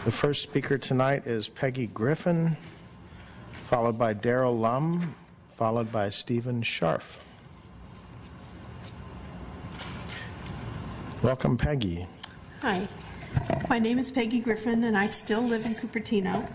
The first speaker tonight is Peggy Griffin, followed by Daryl Lum, followed by Stephen Scharf. Welcome, Peggy. Hi, my name is Peggy Griffin, and I still live in Cupertino.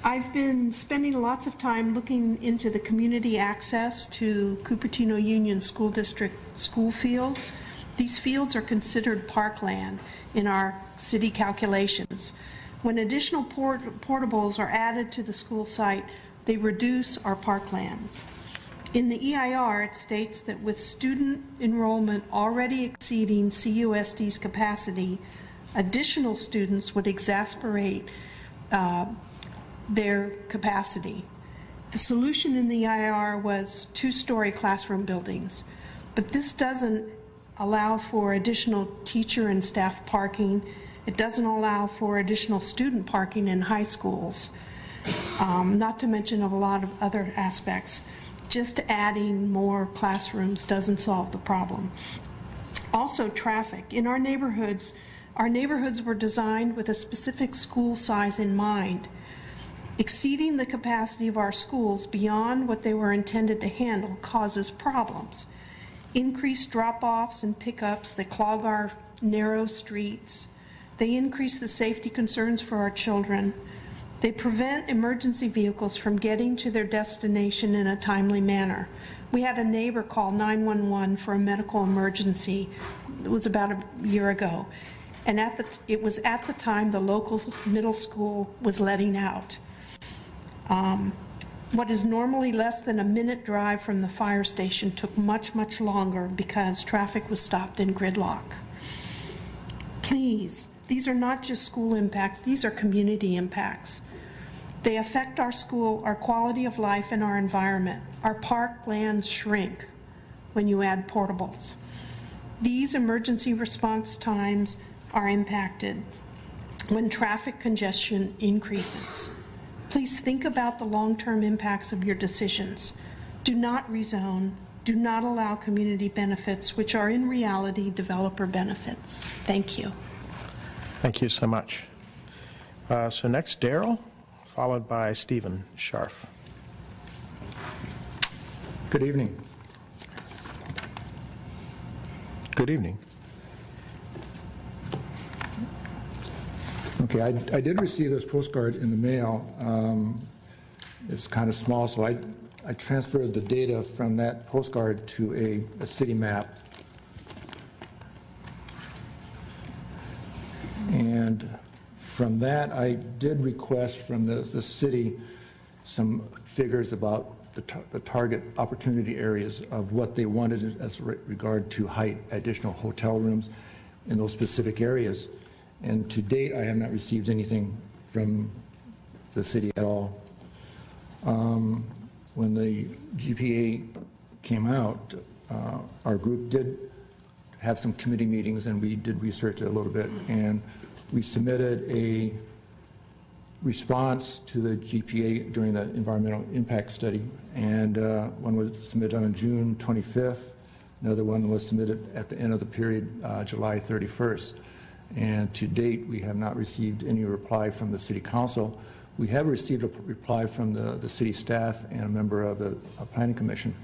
I've been spending lots of time looking into the community access to Cupertino Union School District school fields. These fields are considered parkland in our city calculations. When additional portables are added to the school site, they reduce our parklands. In the EIR, it states that with student enrollment already exceeding CUSD's capacity, additional students would exacerbate their capacity. The solution in the EIR was two-story classroom buildings, but this doesn't allow for additional teacher and staff parking. It doesn't allow for additional student parking in high schools, not to mention a lot of other aspects. Just adding more classrooms doesn't solve the problem. Also, traffic. In our neighborhoods were designed with a specific school size in mind. Exceeding the capacity of our schools beyond what they were intended to handle causes problems. Increased drop-offs and pickups that clog our narrow streets. They increase the safety concerns for our children. They prevent emergency vehicles from getting to their destination in a timely manner. We had a neighbor call 911 for a medical emergency. It was about a year ago. And it was at the time the local middle school was letting out. What is normally less than a minute drive from the fire station took much, much longer because traffic was stopped in gridlock. Please, these are not just school impacts, these are community impacts. They affect our school, our quality of life, and our environment. Our parklands shrink when you add portables. These emergency response times are impacted when traffic congestion increases. Please think about the long-term impacts of your decisions. Do not rezone. Do not allow community benefits, which are in reality developer benefits. Thank you. Thank you so much. So next, Daryl, followed by Stephen Scharf. Good evening. Good evening. Okay, I did receive this postcard in the mail. It's kind of small, so I transferred the data from that postcard to a city map. And from that, I did request from the city some figures about the target opportunity areas of what they wanted as regard to height, additional hotel rooms in those specific areas. And to date, I have not received anything from the city at all. When the GPA came out, our group did have some committee meetings, and we did research it a little bit, and we submitted a response to the GPA during the environmental impact study, and one was submitted on June 25th. Another one was submitted at the end of the period, July 31st. And to date, we have not received any reply from the City Council. We have received a reply from the city staff and a member of the Planning Commission.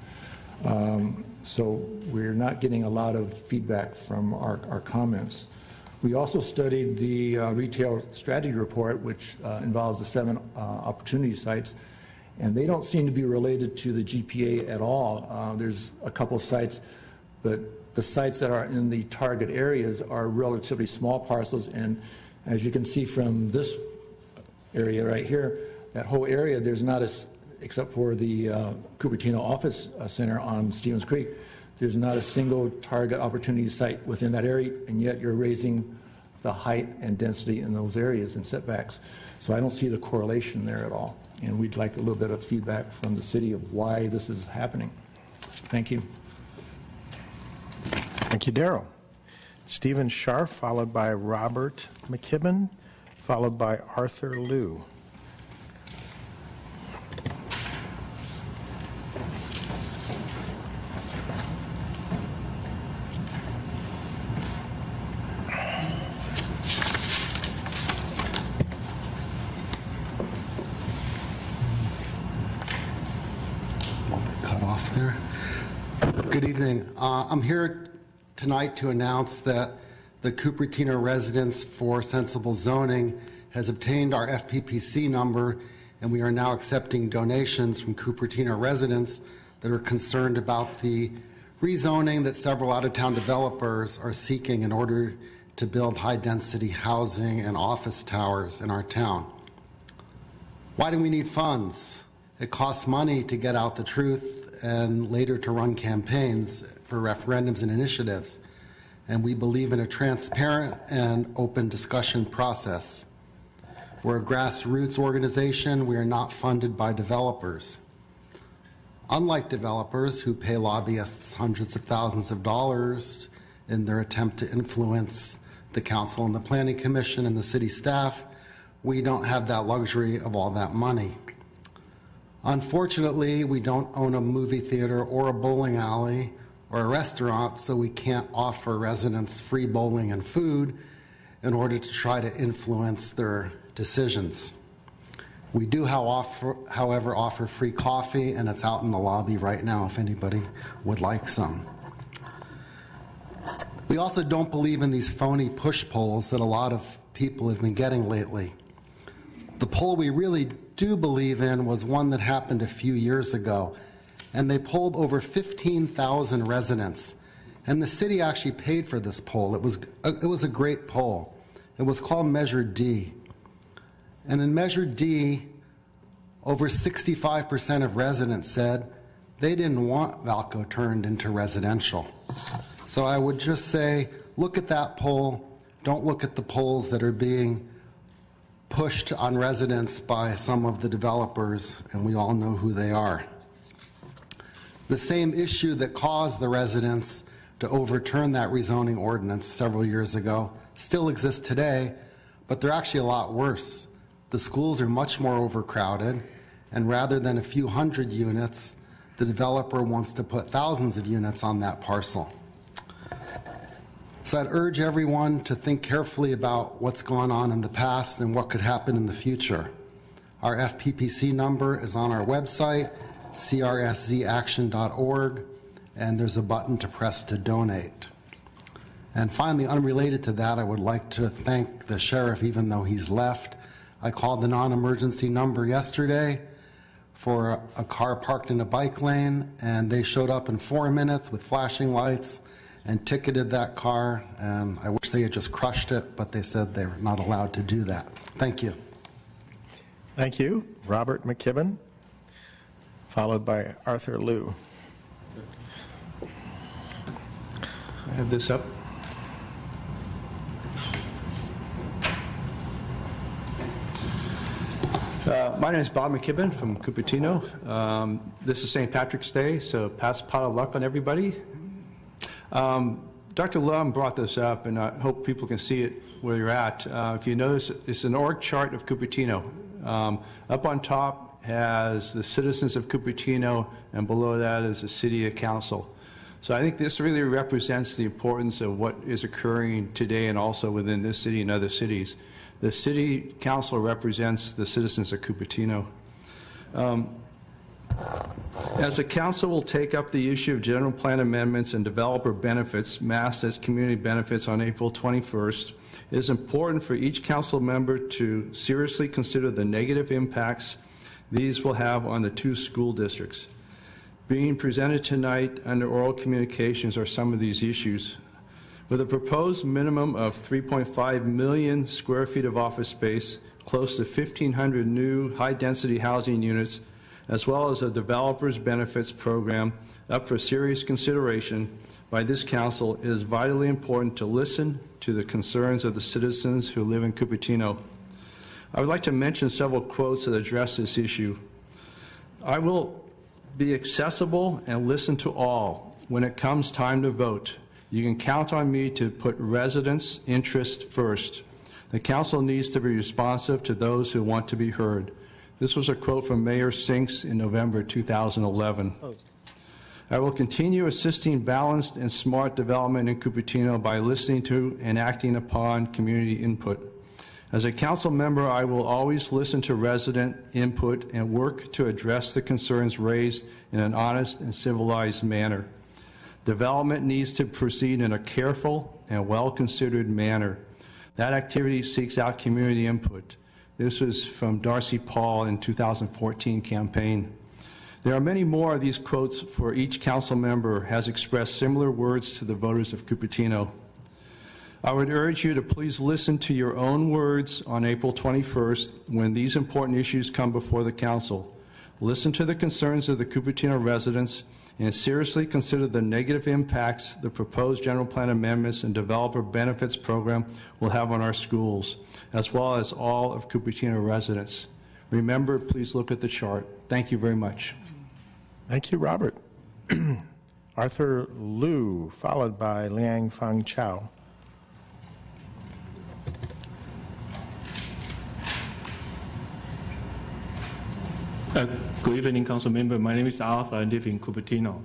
So we're not getting a lot of feedback from our comments. We also studied the retail strategy report, which involves the 7 opportunity sites, and they don't seem to be related to the GPA at all. There's a couple of sites, but the sites that are in the target areas are relatively small parcels, and as you can see from this area right here, that whole area, there's not except for the Cupertino Office Center on Stevens Creek, there's not a single target opportunity site within that area, and yet you're raising the height and density in those areas and setbacks. So I don't see the correlation there at all, and we'd like a little bit of feedback from the city of why this is happening. Thank you. Thank you, Daryl. Stephen Scharf, followed by Robert McKibben, followed by Arthur Liu. Good evening. I'm here tonight to announce that the Cupertino Residents for Sensible Zoning has obtained our FPPC number, and we are now accepting donations from Cupertino residents that are concerned about the rezoning that several out-of-town developers are seeking in order to build high-density housing and office towers in our town. Why do we need funds? It costs money to get out the truth and later to run campaigns for referendums and initiatives. And we believe in a transparent and open discussion process. We're a grassroots organization. We are not funded by developers. Unlike developers who pay lobbyists hundreds of thousands of dollars in their attempt to influence the council and the planning commission and the city staff, we don't have that luxury of all that money. Unfortunately, we don't own a movie theater or a bowling alley or a restaurant, so we can't offer residents free bowling and food in order to try to influence their decisions. We do, however, offer free coffee, and it's out in the lobby right now if anybody would like some. We also don't believe in these phony push polls that a lot of people have been getting lately. The poll we really do believe in was one that happened a few years ago, and they polled over 15,000 residents, and the city actually paid for this poll. It was a great poll. It was called Measure D. And in Measure D, over 65% of residents said they didn't want Valco turned into residential. So I would just say, look at that poll. Don't look at the polls that are being pushed on residents by some of the developers, and we all know who they are. The same issue that caused the residents to overturn that rezoning ordinance several years ago still exists today, but they're actually a lot worse. The schools are much more overcrowded, and rather than a few hundred units, the developer wants to put thousands of units on that parcel. So I'd urge everyone to think carefully about what's gone on in the past and what could happen in the future. Our FPPC number is on our website, CRSZaction.org, and there's a button to press to donate. And finally, unrelated to that, I would like to thank the sheriff, even though he's left. I called the non-emergency number yesterday for a car parked in a bike lane, and they showed up in 4 minutes with flashing lights and ticketed that car, and I wish they had just crushed it, but they said they're not allowed to do that. Thank you. Thank you. Robert McKibben, followed by Arthur Liu. I have this up. My name is Bob McKibben from Cupertino. This is St. Patrick's Day, so pass a pot of luck on everybody. Dr. Lum brought this up, and I hope people can see it where you're at. If you notice, it's an org chart of Cupertino. Up on top has the citizens of Cupertino, and below that is the city council. So I think this really represents the importance of what is occurring today and also within this city and other cities. The city council represents the citizens of Cupertino. As the council will take up the issue of general plan amendments and developer benefits massed as community benefits on April 21st, it is important for each council member to seriously consider the negative impacts these will have on the two school districts. Being presented tonight under oral communications are some of these issues. With a proposed minimum of 3.5 million square feet of office space, close to 1,500 new high-density housing units, as well as a developer's benefits program up for serious consideration by this council, it is vitally important to listen to the concerns of the citizens who live in Cupertino. I would like to mention several quotes that address this issue. I will be accessible and listen to all when it comes time to vote. You can count on me to put residents' interest first. The council needs to be responsive to those who want to be heard. This was a quote from Mayor Sinks in November 2011. I will continue assisting balanced and smart development in Cupertino by listening to and acting upon community input. As a council member, I will always listen to resident input and work to address the concerns raised in an honest and civilized manner. Development needs to proceed in a careful and well-considered manner. That activity seeks out community input. This was from Darcy Paul in 2014 campaign. There are many more of these quotes for each council member has expressed similar words to the voters of Cupertino. I would urge you to please listen to your own words on April 21st when these important issues come before the council. Listen to the concerns of the Cupertino residents and seriously consider the negative impacts the proposed general plan amendments and developer benefits program will have on our schools, as well as all of Cupertino residents. Remember, please look at the chart. Thank you very much. Thank you, Robert. Arthur Liu, followed by Liang Fang Chao. Good evening, Council Member. My name is Arthur. I live in Cupertino.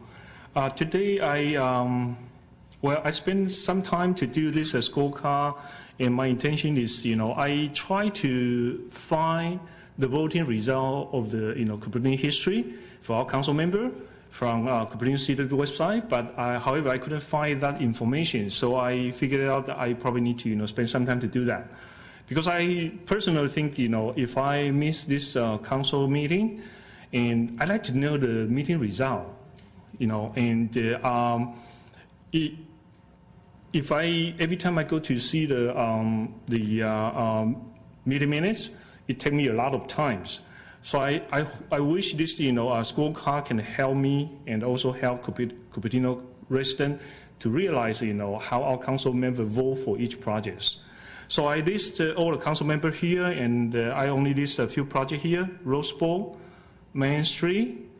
Today, I spent some time to do this scorecard, and my intention is, I try to find the voting result of the, Cupertino history for our council member from Cupertino City website, but however, I couldn't find that information, so I figured out that I probably need to, spend some time to do that. Because I personally think, if I miss this council meeting, and I'd like to know the meeting result, and if every time I go to see the meeting minutes, it takes me a lot of times. So I wish this, scorecard can help me and also help Cupertino residents to realize, how our council members vote for each project. So I list all the council members here, and I only list a few projects here: Rose Bowl, Main Street,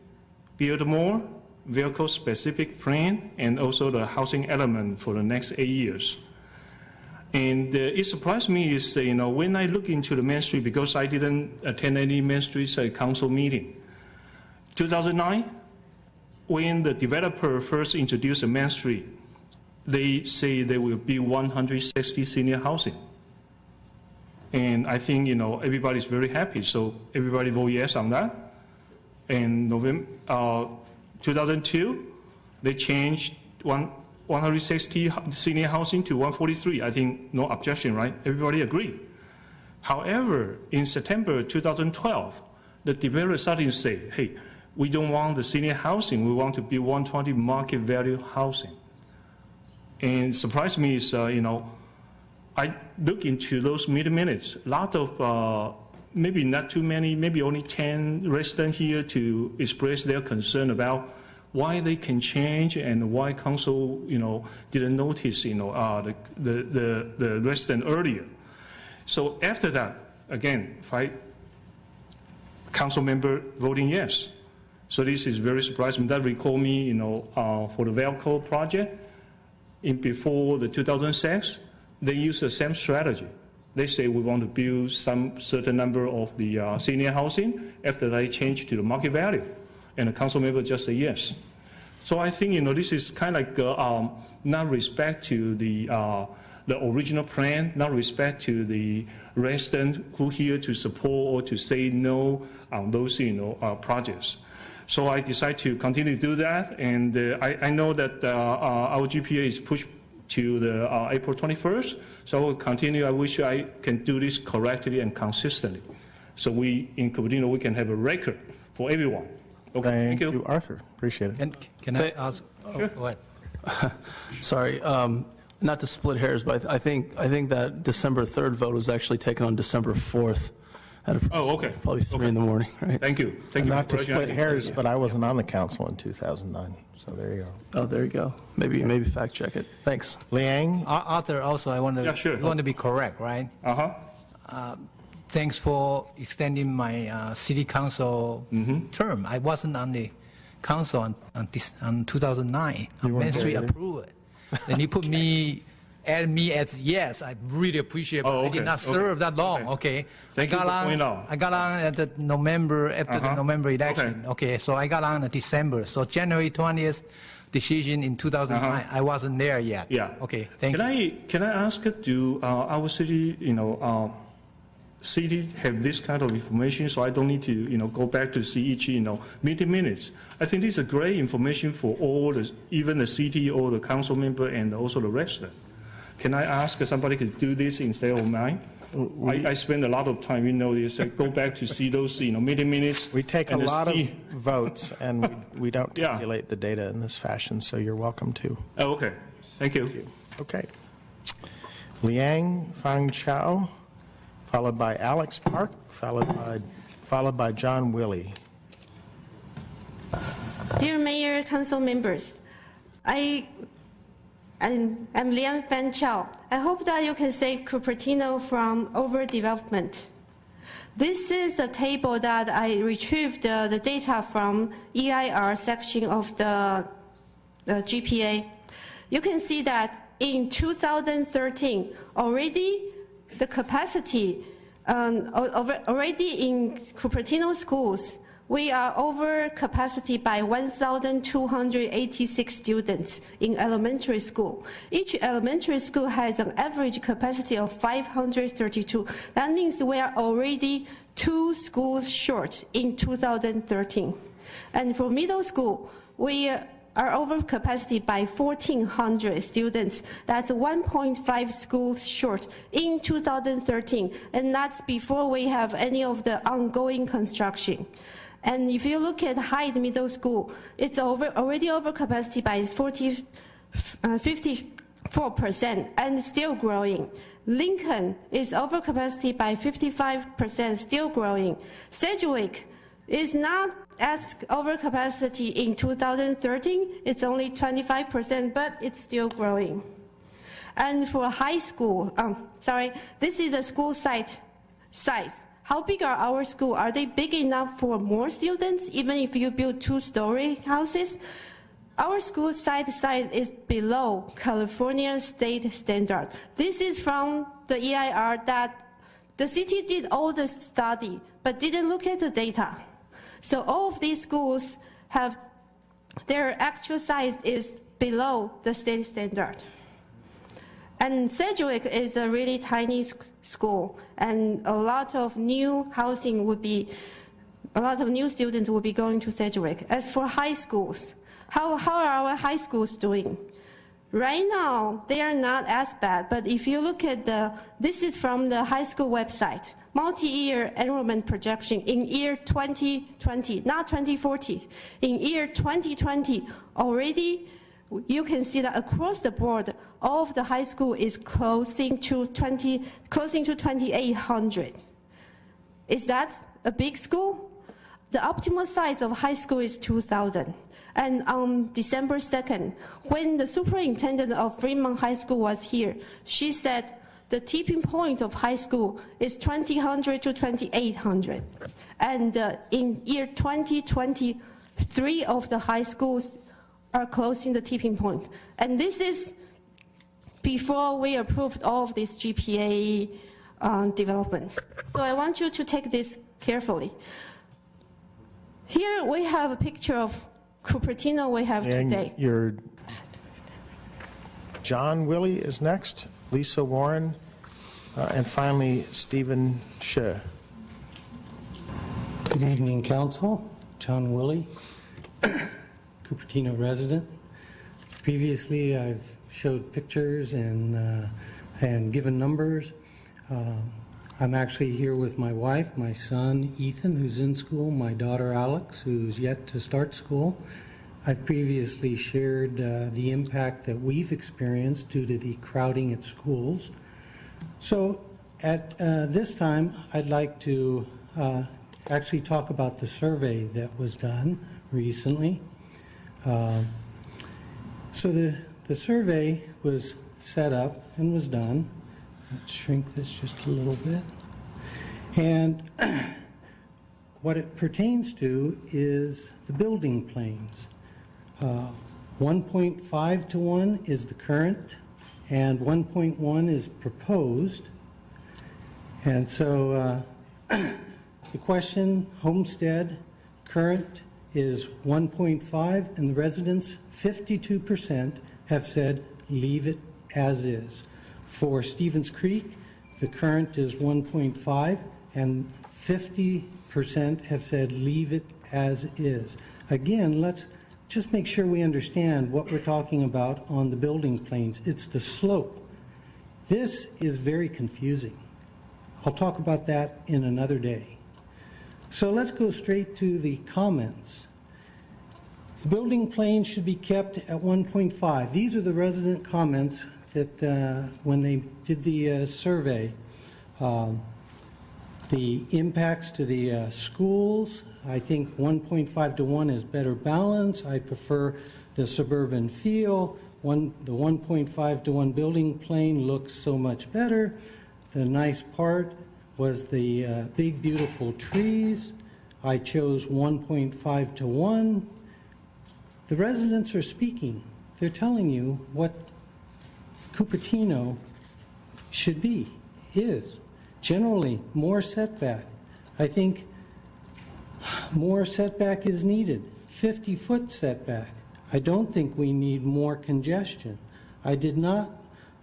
Build More, vehicle-specific plan, and also the housing element for the next 8 years. And it surprised me is, when I look into the Main Street, because I didn't attend any Main Street council meeting. 2009, when the developer first introduced the Main Street, they say there will be 160 senior housing. And I think, everybody's very happy, so everybody vote yes on that. And November 2002, they changed 160 senior housing to 143. I think no objection, right? Everybody agree. However, in September 2012, the developer started to say, hey, we don't want the senior housing, we want to be 120 market value housing. And surprised me is, I look into those meeting minutes, a lot of, maybe not too many, maybe only 10 residents here to express their concern about why they can change and why council, didn't notice, the resident earlier. So after that, again, council member voting yes. So this is very surprising. That recall me, for the Velco project, before the 2006, they use the same strategy. They say we want to build some certain number of the senior housing. After they change to the market value, and the council member just say yes. So I think this is kind of like not respect to the original plan, not respect to the resident who here to support or to say no on those projects. So I decided to continue to do that, and I know that our GPA is pushed to the April 21st, so I will continue. I wish I can do this correctly and consistently, so we in Cupertino we can have a record for everyone. Okay, thank you, Arthur. Appreciate it. Can I ask? Sure. Go ahead. Sorry, not to split hairs, but I think that December 3rd vote was actually taken on December 4th. Oh, okay. Probably 3 in the morning, right? Thank you. Thank you. Not to split hairs, but I wasn't on the council in 2009, so there you go. Oh, there you go. Maybe fact check it. Thanks. Liang? Arthur, also, I want to, Yeah, sure. you want to be correct, right? Thanks for extending my city council term. I wasn't on the council on 2009. Main Street approved it. Then you add me as yes. I really appreciate it. Oh, okay. I did not serve that long. Okay. Thank you for pointing out. I got on at the November, after the November election. Okay. So I got on in December. So January 20th decision in 2009, I wasn't there yet. Yeah. Okay. Thank you. Can I ask, do our city, city have this kind of information, so I don't need to, go back to see each, meeting minutes. I think this is great information for all, even the city or the council member and also the resident. Can I ask somebody to do this instead of mine? I spend a lot of time, go back to see those, meeting minutes. We take a lot of votes, and we don't tabulate the data in this fashion, so you're welcome to. Oh, okay. Thank you. Okay. Liang Fang Chao, followed by Alex Park, followed by John Willie. Dear Mayor, Council members, I'm Liang Fan Chao. I hope that you can save Cupertino from overdevelopment. This is a table that I retrieved the data from EIR section of the GPA. You can see that in 2013, already the capacity, already in Cupertino schools, we are over capacity by 1,286 students in elementary school. Each elementary school has an average capacity of 532. That means we are already 2 schools short in 2013. And for middle school, we are over capacity by 1,400 students. That's 1.5 schools short in 2013. And that's before we have any of the ongoing construction. And if you look at Hyde Middle School, it's already over capacity by 54% and still growing. Lincoln is over capacity by 55%, still growing. Sedgwick is not as over capacity in 2013. It's only 25%, but it's still growing. And for high school, this is the school size. How big are our schools? Are they big enough for more students, even if you build 2-story houses? Our school size is below California state standard. This is from the EIR that the city did all the study, but didn't look at the data. So all of these schools have, their actual size is below the state standard. And Sedgwick is a really tiny school, and a lot of new housing would be, a lot of new students will be going to Sedgwick. As for high schools, how are our high schools doing? Right now, they are not as bad, but if you look at this is from the high school website, multi-year enrollment projection in year 2020, not 2040. In year 2020, already you can see that across the board, all of the high school is closing to 2,800. Is that a big school? The optimal size of high school is 2,000. And on December 2nd, when the superintendent of Fremont High School was here, she said the tipping point of high school is 2,000 to 2,800. And in year 2020, 3 of the high schools are closing the tipping point. And this is before we approved all of this GPA development. So I want you to take this carefully. Here we have a picture of Cupertino we have today. John Willie is next, Lisa Warren, and finally Stephen Shih. Good evening, Council. John Willie, Cupertino resident. Previously, I've showed pictures and given numbers. I'm actually here with my wife, my son Ethan, who's in school, my daughter Alex, who's yet to start school. I've previously shared the impact that we've experienced due to the crowding at schools. So at this time, I'd like to actually talk about the survey that was done recently. So the survey was set up and was done. Let's shrink this just a little bit. And what it pertains to is the building planes. 1.5 to 1 is the current, and 1.1 is proposed. And so the question, homestead, current is 1.5, and the residents, 52%, have said leave it as is. For Stevens Creek, the current is 1.5, and 50% have said leave it as is. Again, let's just make sure we understand what we're talking about on the building planes. It's the slope. This is very confusing. I'll talk about that in another day. So let's go straight to the comments. The building plane should be kept at 1.5. These are the resident comments that when they did the survey. The impacts to the schools, I think 1.5 to 1 is better balance. I prefer the suburban feel. The 1.5 to 1 building plane looks so much better. The nice part was the big, beautiful trees. I chose 1.5 to 1. The residents are speaking. They're telling you what Cupertino should be, is. Generally, more setback. I think more setback is needed. 50-foot setback. I don't think we need more congestion. I did not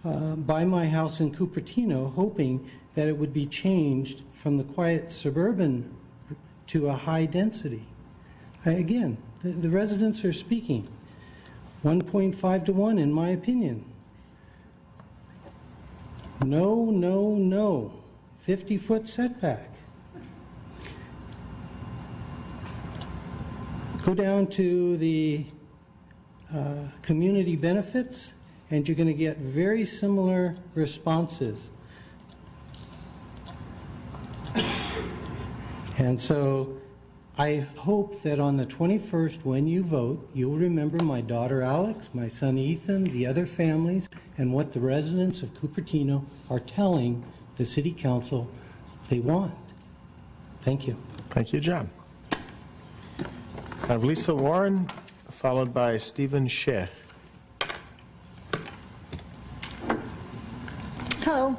buy my house in Cupertino hoping that it would be changed from the quiet suburban to a high density. Again, the residents are speaking. 1.5 to 1, in my opinion. No, no, no. 50-foot setback. Go down to the community benefits, and you're going to get very similar responses. And so I hope that on the 21st, when you vote, you'll remember my daughter Alex, my son Ethan, the other families, and what the residents of Cupertino are telling the City Council they want. Thank you. Thank you, John. I have Lisa Warren, followed by Stephen Sheh. Hello.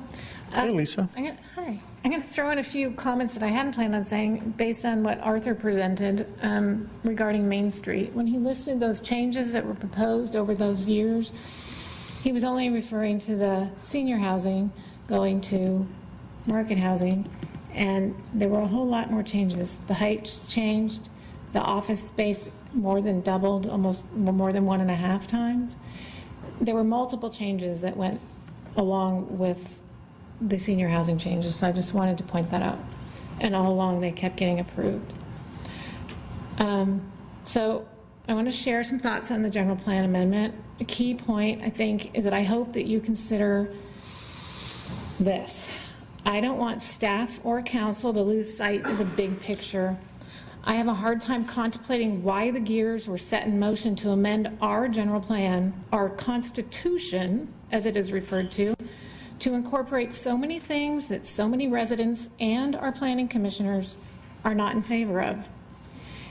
Hey, Lisa. Hi. I'm going to throw in a few comments that I hadn't planned on saying based on what Arthur presented regarding Main Street. When he listed those changes that were proposed over those years, he was only referring to the senior housing going to market housing, and there were a whole lot more changes. The heights changed, the office space more than doubled, almost more than 1.5 times. There were multiple changes that went along with the senior housing changes, so I just wanted to point that out. And all along they kept getting approved. So I want to share some thoughts on the general plan amendment. A key point, I think, is that I hope that you consider this. I don't want staff or council to lose sight of the big picture. I have a hard time contemplating why the gears were set in motion to amend our general plan, our Constitution, as it is referred to incorporate so many things that so many residents and our planning commissioners are not in favor of.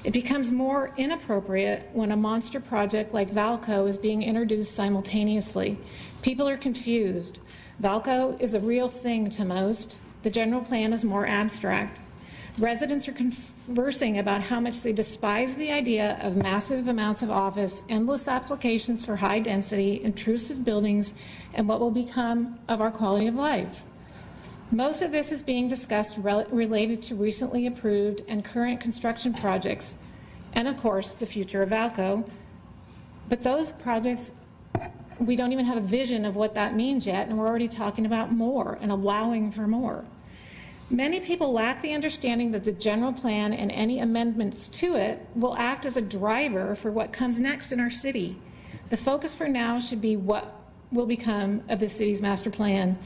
It becomes more inappropriate when a monster project like Valco is being introduced simultaneously. People are confused. Valco is a real thing to most. The general plan is more abstract. Residents are conversing about how much they despise the idea of massive amounts of office, endless applications for high density, intrusive buildings, and what will become of our quality of life. Most of this is being discussed related to recently approved and current construction projects, and of course, the future of Valco. But those projects, we don't even have a vision of what that means yet, and we're already talking about more and allowing for more. Many people lack the understanding that the general plan and any amendments to it will act as a driver for what comes next in our city. The focus for now should be what will become of the city's master plan.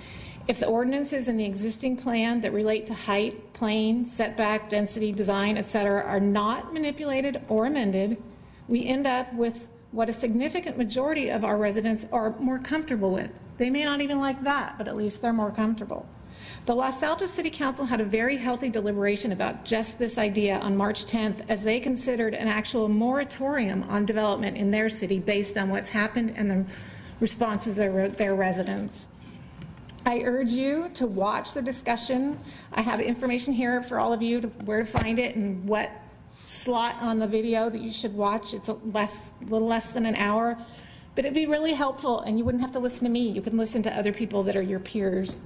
If the ordinances in the existing plan that relate to height, plane, setback, density, design, etc. are not manipulated or amended, we end up with what a significant majority of our residents are more comfortable with. They may not even like that, but at least they're more comfortable. The Los Altos City Council had a very healthy deliberation about just this idea on March 10th as they considered an actual moratorium on development in their city based on what's happened and the responses of their residents. I urge you to watch the discussion. I have information here for all of you to where to find it and what slot on the video that you should watch. It's a little less than an hour, but it'd be really helpful, and you wouldn't have to listen to me. You can listen to other people that are your peers.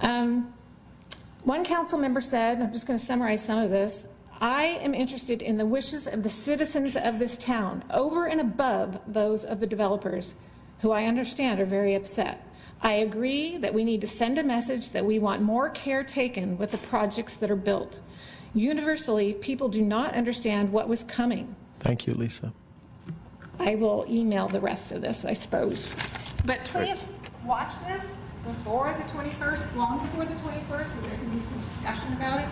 One council member said, I'm just going to summarize some of this, I am interested in the wishes of the citizens of this town over and above those of the developers, who I understand are very upset. I agree that we need to send a message that we want more care taken with the projects that are built. Universally, people do not understand what was coming. Thank you, Lisa. I will email the rest of this, I suppose. But please watch this before the 21st, long before the 21st, so there can be some discussion about it.